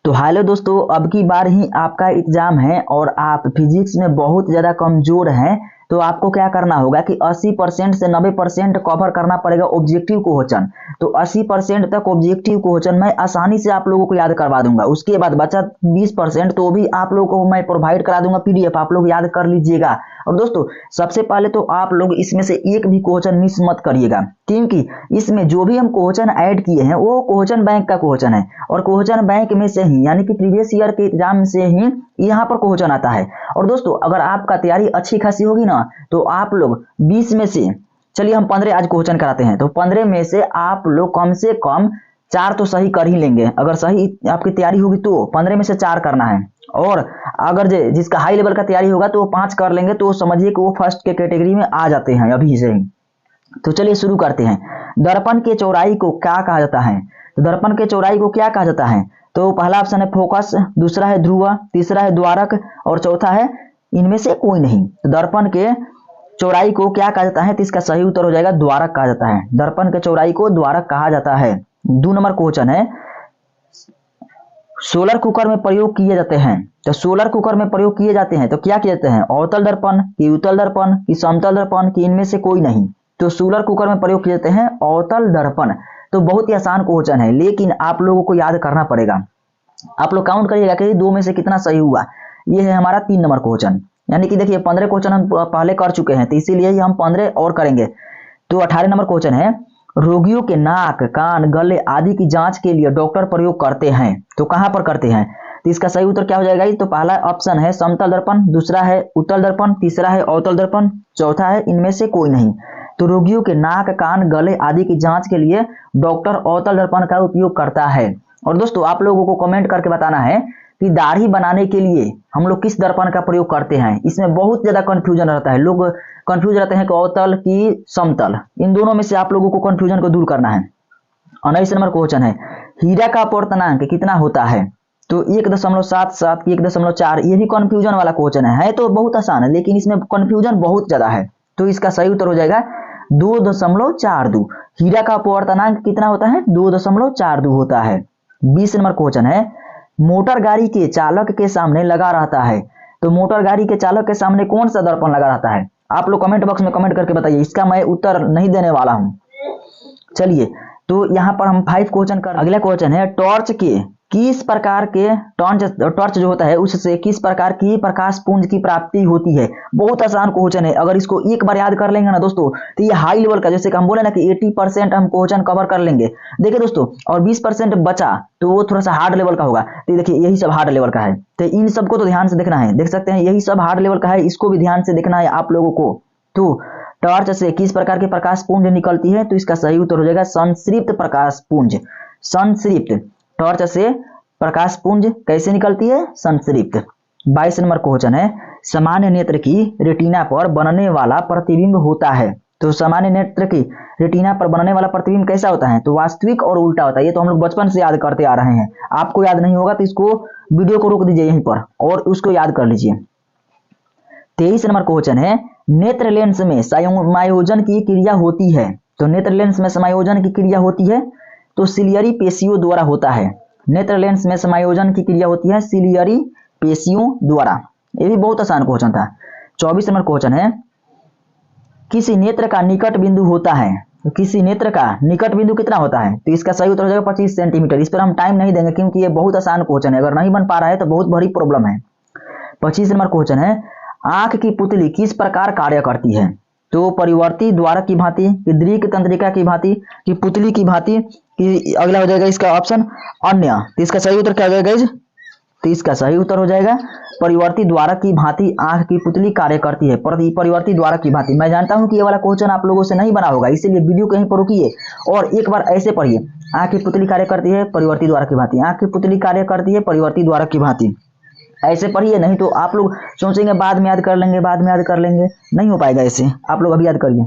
तो हेलो दोस्तों, अब की बार ही आपका एग्जाम है और आप फिजिक्स में बहुत ज़्यादा कमज़ोर हैं। तो आपको क्या करना होगा कि 80% से 90% कवर करना पड़ेगा ऑब्जेक्टिव क्वेश्चन। तो 80% तक ऑब्जेक्टिव क्वेश्चन मैं आसानी से आप लोगों को याद करवा दूंगा। उसके बाद बचा 20% तो भी आप लोगों को मैं प्रोवाइड करा दूंगा पीडीएफ, आप लोग याद कर लीजिएगा। और दोस्तों सबसे पहले तो आप लोग इसमें से एक भी क्वेश्चन मिस मत करिएगा, क्योंकि इसमें जो भी हम क्वेश्चन ऐड किए हैं वो क्वेश्चन बैंक का क्वेश्चन है और क्वेश्चन बैंक में से ही यानी कि प्रीवियस ईयर के एग्जाम से ही यहाँ पर क्वेश्चन आता है। और दोस्तों अगर आपका तैयारी अच्छी खासी होगी ना तो आप लोग 20 में से, चलिए हम 15 आज क्वेश्चन कराते हैं, तो 15 में से आप लोग कम से कम 4 तो सही कर ही लेंगे। अगर सही आपकी तैयारी होगी तो 15 में से 4 करना है, और अगर जिसका हाई लेवल का तैयारी होगा तो वो 5 कर लेंगे, तो समझिए कि वो फर्स्ट के कैटेगरी में आ जाते हैं अभी से ही। तो चलिए शुरू करते हैं। दर्पण के चौड़ाई को क्या कहा जाता है? तो दर्पण के चौड़ाई को क्या कहा जाता है? तो पहला ऑप्शन है फोकस, दूसरा है ध्रुव, तीसरा है द्वारक और चौथा है इनमें से कोई नहीं। तो दर्पण के चौड़ाई को क्या कहा जाता है? तो इसका सही उत्तर हो जाएगा द्वारक कहा जाता है। दर्पण के चौड़ाई को द्वारक कहा जाता है। 2 नंबर क्वेश्चन है, सोलर कुकर में प्रयोग किए जाते हैं। तो सोलर कुकर में प्रयोग किए जाते हैं तो क्या किए जाते हैं? अवतल दर्पण कि उत्तल दर्पण कि समतल दर्पण कि इनमें से कोई नहीं। तो सोलर कुकर में प्रयोग किए जाते हैं अवतल दर्पण। तो बहुत ही आसान क्वेश्चन है, लेकिन आप लोगों को याद करना पड़ेगा। आप लोग काउंट करिएगा कि 2 में से कितना सही हुआ। ये है हमारा 3 नंबर क्वेश्चन, यानी कि देखिए 15 क्वेश्चन हम पहले कर चुके हैं, तो इसीलिए हम 15 और करेंगे। तो 18 नंबर क्वेश्चन है, रोगियों के नाक, कान, गले आदि की जांच के लिए डॉक्टर प्रयोग करते हैं। तो कहां पर करते हैं? तो इसका सही उत्तर क्या हो जाएगा? तो पहला ऑप्शन है समतल दर्पण, दूसरा है उत्तल दर्पण, तीसरा है अवतल दर्पण, चौथा है इनमें से कोई नहीं। तो रोगियों के नाक, कान, गले आदि की जांच के लिए डॉक्टर अवतल दर्पण का उपयोग करता है। और दोस्तों आप लोगों को कमेंट करके बताना है कि दाढ़ी बनाने के लिए हम लोग किस दर्पण का प्रयोग करते हैं। इसमें बहुत ज्यादा कंफ्यूजन रहता है, लोग कंफ्यूज रहते हैं कि अवतल की समतल, इन दोनों में से आप लोगों को कंफ्यूजन को दूर करना है। 19 नंबर क्वेश्चन है, हीरा का अपवर्तनांक कितना होता है? तो 1.77 की 1.4, ये भी कंफ्यूजन वाला क्वेश्चन है तो बहुत आसान है, लेकिन इसमें कंफ्यूजन बहुत ज्यादा है। तो इसका सही उत्तर हो जाएगा 2.42। हीरा का अपवर्तनांक कितना होता है? 2.42 होता है। 20 नंबर क्वेश्चन है, मोटर गाड़ी के चालक के सामने लगा रहता है। तो मोटर गाड़ी के चालक के सामने कौन सा दर्पण लगा रहता है? आप लोग कमेंट बॉक्स में कमेंट करके बताइए, इसका मैं उत्तर नहीं देने वाला हूं। चलिए तो यहाँ पर हम 5 क्वेश्चन कर, अगला क्वेश्चन है, टॉर्च के किस प्रकार के टॉर्च जो होता है उससे किस प्रकार की प्रकाश पुंज की प्राप्ति होती है? बहुत आसान क्वेश्चन है, अगर इसको एक बार याद कर लेंगे ना दोस्तों तो ये हाई लेवल का, जैसे कि हम बोले ना कि 80% हम क्वेश्चन कवर कर लेंगे। देखिए दोस्तों, और 20% बचा तो वो थोड़ा सा हार्ड लेवल का होगा। तो देखिए यही सब हार्ड लेवल का है, तो इन सबको तो ध्यान से देखना है। देख सकते हैं यही सब हार्ड लेवल का है, इसको भी ध्यान से देखना है आप लोगों को। तो टॉर्च से किस प्रकार की प्रकाश पुंज निकलती है? तो इसका सही उत्तर हो जाएगा संतृप्त प्रकाश पुंज। संतृप्त, टॉर्च से प्रकाश पुंज कैसे निकलती है? संतृप्त। 22 नंबर क्वेश्चन है, सामान्य नेत्र की रेटिना पर बनने वाला प्रतिबिंब होता है। तो सामान्य नेत्र की रेटिना पर बनने वाला प्रतिबिंब कैसा होता है? तो वास्तविक और उल्टा होता है। ये तो हम लोग बचपन से याद करते आ रहे हैं, आपको याद नहीं होगा तो इसको वीडियो को रोक दीजिए यहीं पर और उसको याद कर लीजिए। 23 नंबर क्वेश्चन है, नेत्र लेंस में समायोजन की क्रिया होती है। तो नेत्र लेंस में समायोजन की क्रिया होती है तो सिलियरी पेशियों द्वारा होता है। नेत्र लेंस में समायोजन की क्रिया होती है सिलियरी पेशियों द्वारा। ये भी बहुत आसान क्वेश्चन था। 24 नंबर क्वेश्चन है, किसी नेत्र का निकट बिंदु होता है। तो किसी नेत्र का निकट बिंदु कितना होता है? तो इसका सही उत्तर हो जाएगा 25 सेंटीमीटर। इस पर हम टाइम नहीं देंगे क्योंकि ये बहुत आसान क्वेश्चन है, अगर नहीं बन पा रहा है तो बहुत बड़ी प्रॉब्लम है। 25 नंबर क्वेश्चन है, आंख की पुतली किस प्रकार कार्य करती है? तो परिवर्ती द्वारक की भांति, कि दृक तंत्रिका की भांति, कि पुतली की भांति, कि अगला हो जाएगा इसका ऑप्शन अन्य। तो इसका सही उत्तर क्या हो जाएगा? तो इसका सही उत्तर हो जाएगा परिवर्ती द्वारक की भांति आंख की पुतली कार्य करती है। परिवर्ती द्वारक की भांति, मैं जानता हूं कि ये वाला क्वेश्चन आप लोगों से नहीं बना होगा, इसीलिए वीडियो कहीं पर रुकिए और एक बार ऐसे पढ़िए, आंख की पुतली कार्य करती है परिवर्ती द्वारक की भांति, आंख की पुतली कार्य करती है परिवर्ती द्वारक की भांति। ऐसे पढ़िए, नहीं तो आप लोग सोचेंगे बाद में याद कर लेंगे, बाद में याद कर लेंगे, नहीं हो पाएगा ऐसे। आप लोग अभी याद करिए।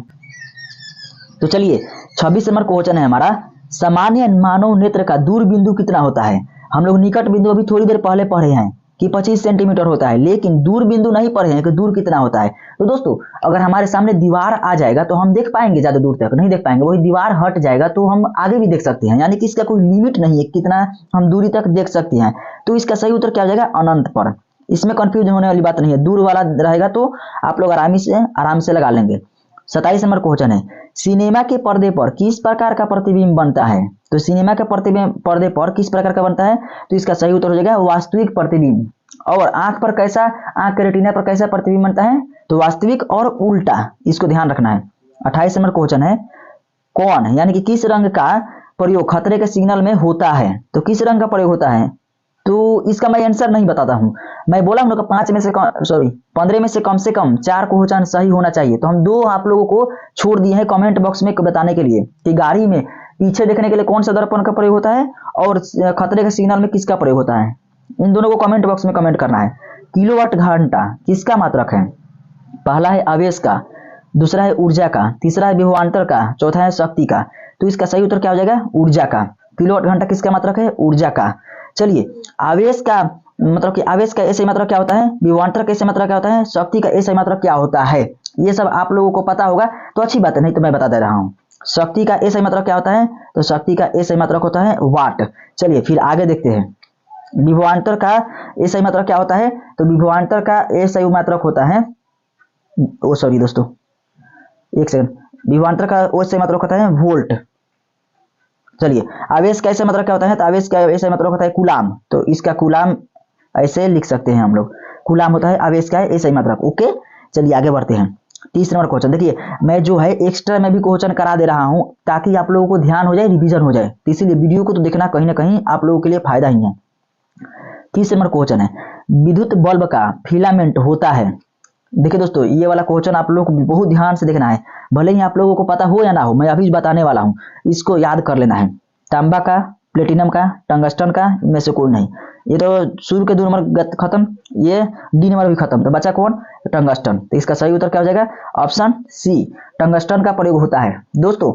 तो चलिए 26 नंबर क्वेश्चन है हमारा, सामान्य मानव नेत्र का दूर बिंदु कितना होता है? हम लोग निकट बिंदु अभी थोड़ी देर पहले पढ़े हैं, कि 25 सेंटीमीटर होता है, लेकिन दूर बिंदु नहीं पढ़े हैं कि दूर कितना होता है। तो दोस्तों अगर हमारे सामने दीवार आ जाएगा तो हम देख पाएंगे, ज्यादा दूर तक नहीं देख पाएंगे, वही दीवार हट जाएगा तो हम आगे भी देख सकते हैं, यानी कि इसका कोई लिमिट नहीं है कितना हम दूरी तक देख सकते हैं। तो इसका सही उत्तर क्या हो जाएगा, अनंत पर। इसमें कंफ्यूजन होने वाली बात नहीं है, दूर वाला रहेगा तो आप लोग आराम से लगा लेंगे। 27 नंबर क्वेश्चन है, सिनेमा के पर्दे पर किस प्रकार का प्रतिबिंब बनता है। तो सिनेमा के पर्दे पर किस प्रकार का बनता है, तो इसका सही उत्तर हो जाएगा वास्तविक प्रतिबिंब। और आंख के रेटिना पर कैसा प्रतिबिंब बनता है, तो वास्तविक और उल्टा, इसको ध्यान रखना है। 28 नंबर क्वेश्चन है, कौन यानी कि किस रंग का प्रयोग खतरे के सिग्नल में होता है। तो किस रंग का प्रयोग होता है, तो इसका मैं आंसर नहीं बताता हूं, मैं बोला हूं 15 में से कम 4 क्वेश्चन सही होना चाहिए। तो हम 2 आप लोगों को छोड़ दिए हैं कमेंट बॉक्स में बताने के लिए कि गाड़ी में पीछे देखने के लिए कौन सा दर्पण का प्रयोग होता है और खतरे के सिग्नल में किसका प्रयोग होता है। इन दोनों को कमेंट बॉक्स में कमेंट करना है। किलोवाट घंटा किसका मात्रक है, पहला है आवेश का, दूसरा है ऊर्जा का, तीसरा है विभवांतर का, चौथा है शक्ति का। तो इसका सही उत्तर क्या हो जाएगा, ऊर्जा का। किलोवाट घंटा किसका मात्रक है, ऊर्जा का। चलिए आवेश का मतलब कि आवेश का ऐसे मात्रक क्या होता है, विभवांतर का ऐसे मात्रक क्या होता है, शक्ति का ऐसे मात्रक क्या होता है, ये सब आप लोगों को पता होगा तो अच्छी बात है, नहीं तो मैं बता दे रहा हूँ। शक्ति का ऐसे मात्रक क्या होता है, तो शक्ति का ऐसे मात्रक होता है वाट। चलिए फिर आगे देखते हैं, विभवांतर का ऐसे मात्रक क्या होता है, तो विभवांतर का ऐसे मात्रक होता है, सॉरी दोस्तों एक सेकंड, विभवांतर का ऐसे मात्रक होता है वोल्ट। चलिए आवेश का ऐसे मात्रक क्या होता है, तो आवेश का ऐसे मात्रक होता है कूलाम। तो इसका कूलाम ऐसे लिख सकते हैं हम लोग, कूलाम होता है आवेश का ऐसे मात्रक। ओके चलिए आगे बढ़ते हैं। 30 नंबर क्वेश्चन देखिए, मैं जो है एक्स्ट्रा में भी क्वेश्चन करा दे रहा हूं ताकि आप लोगों को ध्यान हो जाए, रिवीजन हो जाए, तो इसीलिए वीडियो को तो देखना कहीं ना कहीं आप लोगों के लिए फायदा ही है। 30 नंबर क्वेश्चन है, विद्युत बल्ब का फिलामेंट होता है। देखिए दोस्तों ये वाला क्वेश्चन आप लोगों को बहुत ध्यान से देखना है, भले ही आप लोगों को पता हो या ना हो, मैं अभी बताने वाला हूं, इसको याद कर लेना है। तांबा का, प्लेटिनम का, टंगस्टन का, इनमें से कोई नहीं। ये तो शुरू के 2 नंबर खत्म, ये डी नंबर भी खत्म, तो बचा कौन, टंगस्टन। तो इसका सही उत्तर क्या हो जाएगा, ऑप्शन सी, टंगस्टन का प्रयोग होता है। दोस्तों